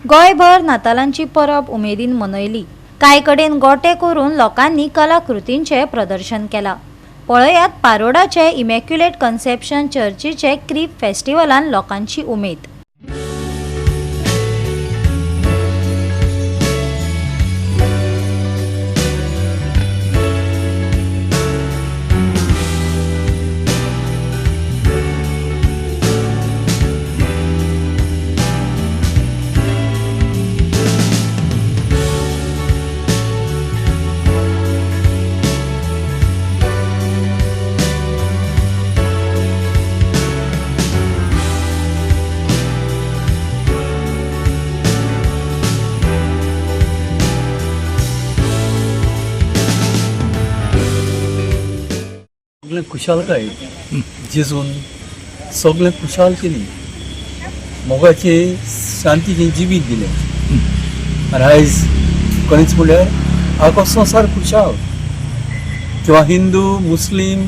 गोंयभर नातालांची परब उमेदीन मनयली। कांय कडेन गोटे करून लोकांनी कलाकृतींचे प्रदर्शन केला। पळयात पारोडाचे इमॅक्युलेट कन्सेप्शन चर्चीचे क्रीप फेस्टिवलान लोकांची उमेद। सगळें खुशालकाय जेजून सगळें खुशाल केली, मोगाचे शांतीचें जिवीत दिलें। आनी आयज खरेंच म्हणल्यार आखो संवसार खुशाल, किंवा हिंदू मुस्लीम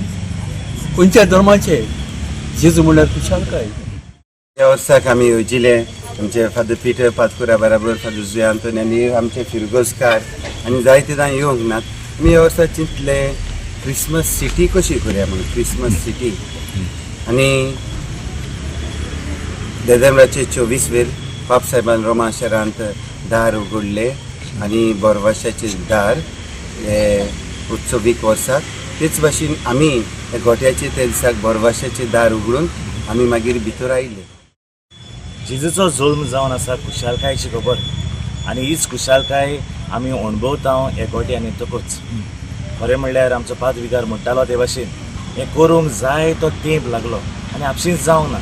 खंयच्याय धर्माचे जेजू म्हणल्यार खुशालकाय। ह्या वर्साक आमी येवजिले आमचे फादर पिटर पातकुरा बराबर फादर जुय आंतोनी आनी आमचे फिरगोसकार आनी जायते जाण येवंक नात। आमी ह्या वर्सा चिंतले क्रिसमस सिटी कशी करूया म्हणून, क्रिसमस सिटी। आनी डिसेंबराचे 24 वेर पाप साहेबान रोमा शारांत दार उगडले आनी बोरवाशाचे दार हे उत्सवीक वर्साक। तेच भाशेन आमी हे गोट्याचे ते दिसाक बोरवाशाचे दार उगडून आमी मागीर भितर आयले। जेजूचो जल्म जावन आसा खुशालकायेची खबर, आनी हीच खुशालकाय आमी अणभवता हे गोटे आनी तोच। खरें म्हणल्यार आमचो पाद विकार म्हणटालो ते भाशेन हें करूंक जाय तो तेंप लागलो आनी आपशींच जावंक ना।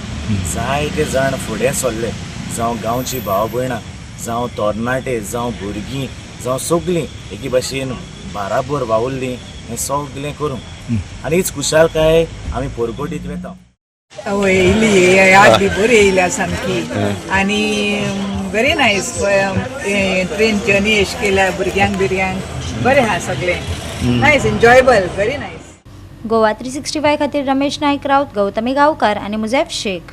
जायते जाण फुडें सरले, जावं गांवची भाव भयणां, जावं तरणाटे, जावं भुरगीं, जावं सगळीं एके भाशेन बाराबर वावुरलीं हें सगळें करूंक। आनी हीच खुशालकाय आमी परगोटीत वेता। येयली याद बी बरी येयल्या सामकी, आनी व्हेरी नायस ट्रेन जर्नी अशी केल्या भुरग्यांक बरें आहा सगळें nice, enjoyable, very nice. Goa 365 खातीर रमेश नायक राउत, गौतमी गांवकार आनी मुझेफ शेख।